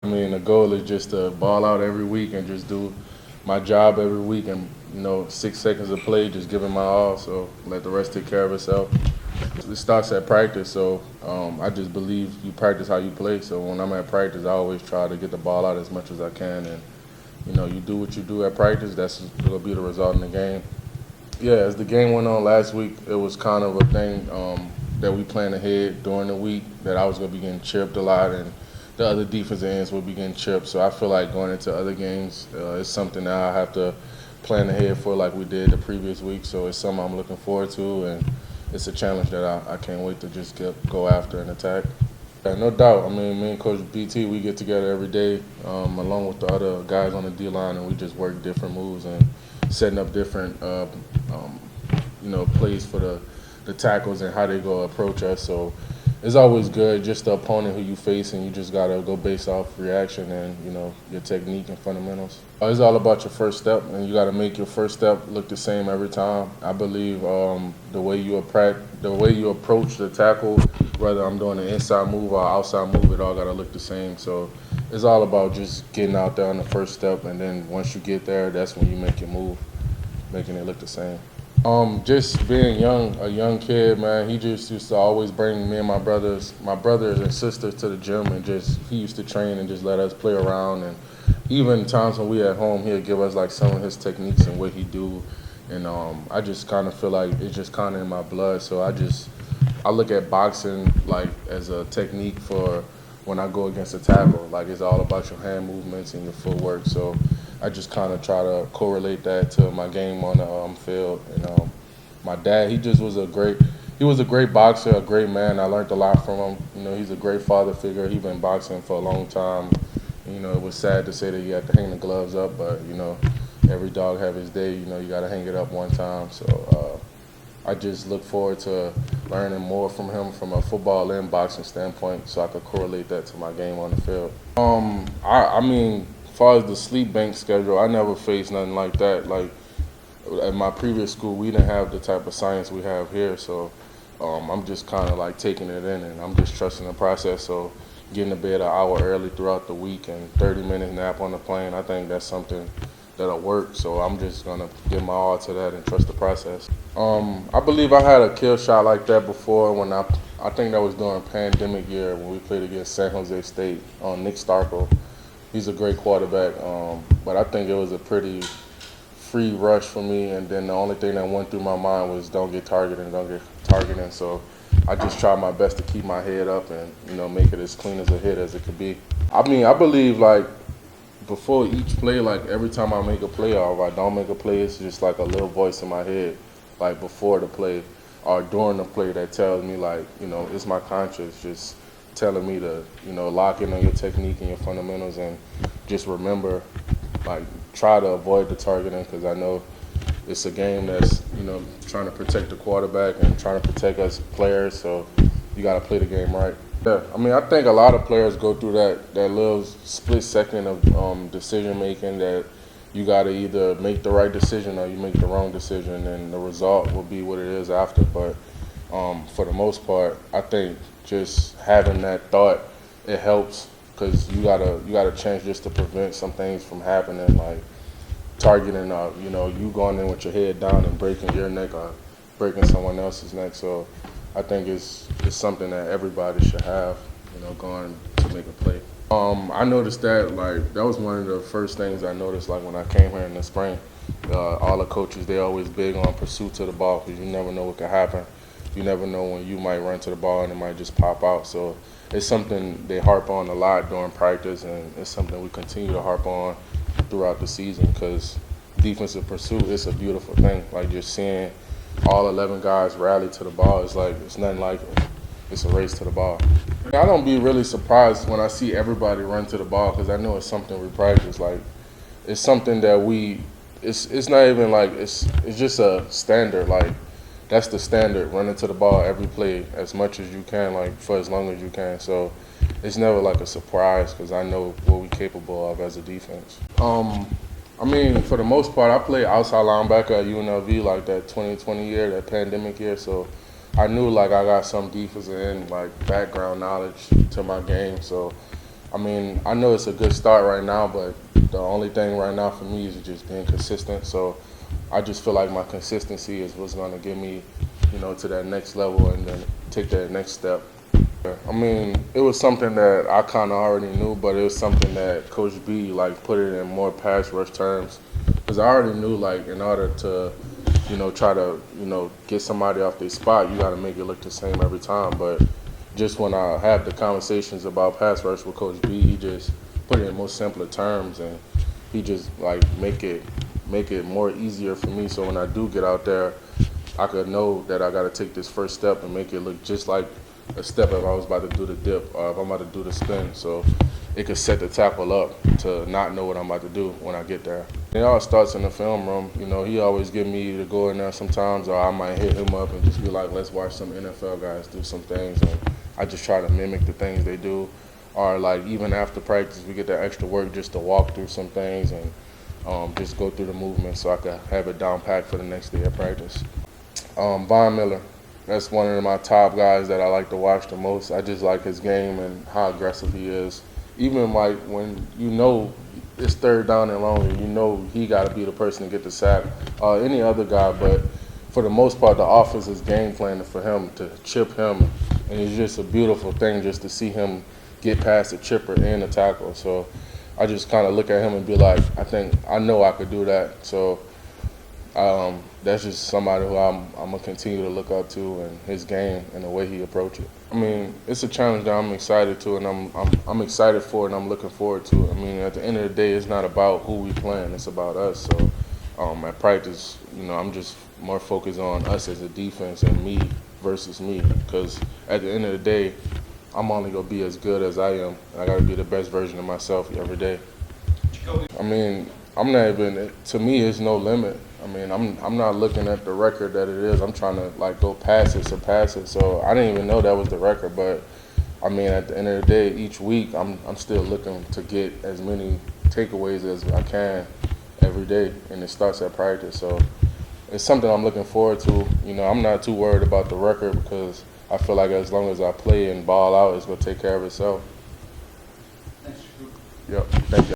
I mean, the goal is just to ball out every week and just do my job every week and, 6 seconds of play, just giving my all, so let the rest take care of itself. It starts at practice, so I just believe you practice how you play. So when I'm at practice, I always try to get the ball out as much as I can, and you do what you do at practice. That's gonna be the result in the game. Yeah, as the game went on last week, it was kind of a thing that we planned ahead during the week that I was gonna be getting chipped a lot, and the other defensive ends would be getting chipped. So I feel like going into other games is something that I have to plan ahead for, like we did the previous week. So it's something I'm looking forward to, and it's a challenge that I can't wait to just go after and attack. Yeah, no doubt. I mean, me and Coach BT, we get together every day, along with the other guys on the D line, and we just work different moves and setting up different, plays for the tackles and how they go approach us. So it's always good, just the opponent who you face, and you just gotta go based off reaction and your technique and fundamentals. It's all about your first step, and you gotta make your first step look the same every time. I believe the way you approach the tackle, whether I'm doing an inside move or outside move, it all gotta look the same. So it's all about just getting out there on the first step, and then once you get there, that's when you make your move, making it look the same. Just being a young kid, man, he just used to always bring me and my brothers and sisters to the gym, and he used to train and just let us play around. And even times when we at home, he'd give us like some of his techniques and what he do. And I just kind of feel like it's just kind of in my blood. So I look at boxing like as a technique for when I go against a tackle. Like it's all about your hand movements and your footwork. So I just kind of try to correlate that to my game on the field. And my dad, he was a great boxer, a great man. I learned a lot from him. He's a great father figure. He's been boxing for a long time. It was sad to say that you had to hang the gloves up, but every dog have his day. You got to hang it up one time. So I just look forward to learning more from him from a football and boxing standpoint, so I could correlate that to my game on the field. I mean, as far as the sleep bank schedule, I never faced nothing like that. Like at my previous school, we didn't have the type of science we have here, so I'm just kind of like taking it in, and I'm just trusting the process. So getting to bed an hour early throughout the week and 30-minute nap on the plane, I think that's something that'll work. So I'm just gonna give my all to that and trust the process. I believe I had a kill shot like that before when I think that was during pandemic year when we played against San Jose State on Nick Starkel. He's a great quarterback, but I think it was a pretty free rush for me, and then the only thing that went through my mind was don't get targeted. So I just tried my best to keep my head up and make it as clean as a hit as it could be. I mean, I believe like before each play, like every time I make a play or if I don't make a play, it's just like a little voice in my head, like before the play or during the play that tells me like, it's my conscience just telling me to, lock in on your technique and your fundamentals and just remember, like try to avoid the targeting because I know it's a game that's, trying to protect the quarterback and trying to protect us players, so you got to play the game right. Yeah, I mean, I think a lot of players go through that little split second of decision making that you got to either make the right decision or you make the wrong decision, and the result will be what it is after. But for the most part, I think just having that thought, it helps because you gotta change just to prevent some things from happening, like targeting, you going in with your head down and breaking your neck or breaking someone else's neck. So I think it's something that everybody should have, going to make a play. I noticed that that was one of the first things I noticed when I came here in the spring. All the coaches, they always big on pursuit to the ball because you never know what could happen. You never know when you might run to the ball and it might just pop out. So it's something they harp on a lot during practice, and it's something we continue to harp on throughout the season because defensive pursuit is a beautiful thing. Like just seeing all 11 guys rally to the ball, it's nothing like it. It's a race to the ball. I don't be really surprised when I see everybody run to the ball because I know it's something we practice. Like it's something that it's not even it's just a standard. Like that's the standard, running to the ball every play as much as you can, for as long as you can. So it's never a surprise because I know what we're capable of as a defense. I mean, for the most part, I played outside linebacker at UNLV that 2020 year, that pandemic year. So I knew I got some defensive end background knowledge to my game. So I mean, I know it's a good start right now, but the only thing right now for me is just being consistent. So I just feel like my consistency is what's going to get me, to that next level and then take that next step. I mean, it was something that I kind of already knew, but it was something that Coach B put it in more pass rush terms, because I already knew in order to, try to get somebody off their spot, you got to make it look the same every time. But just when I have the conversations about pass rush with Coach B, he just put it in more simpler terms, and he just make it more easier for me. So when I do get out there, I could know that I got to take this first step and make it look just like a step if I was about to do the dip or if I'm about to do the spin. So it could set the tackle up to not know what I'm about to do when I get there. It all starts in the film room. He always give me to go in there sometimes, or I might hit him up and just be like, let's watch some NFL guys do some things. And I just try to mimic the things they do. Or even after practice, we get that extra work just to walk through some things and just go through the movement so I could have it down packed for the next day of practice. Von Miller, that's one of my top guys that I like to watch the most. I just like his game and how aggressive he is. Even when it's third down and long, he got to be the person to get the sack. Any other guy, but for the most part, the offense is game planning for him to chip him, and it's just a beautiful thing just to see him get past the chipper and the tackle. So I just kind of look at him and be like, I know I could do that. So that's just somebody who I'm gonna continue to look up to, and his game and the way he approaches it. I mean, it's a challenge that I'm excited to, and I'm excited for it, and I'm looking forward to it. I mean, at the end of the day, it's not about who we playing; it's about us. So at practice, I'm just more focused on us as a defense and me versus me, because at the end of the day, I'm only gonna be as good as I am, and I gotta be the best version of myself every day. I mean, I'm not even. To me, it's no limit. I mean, I'm not looking at the record that it is. I'm trying to go past it, surpass it. So I didn't even know that was the record. But I mean, at the end of the day, each week I'm still looking to get as many takeaways as I can every day, and it starts at practice. So it's something I'm looking forward to. I'm not too worried about the record, because I feel like as long as I play and ball out, it's gonna take care of itself. Thanks. Yep. Thank you.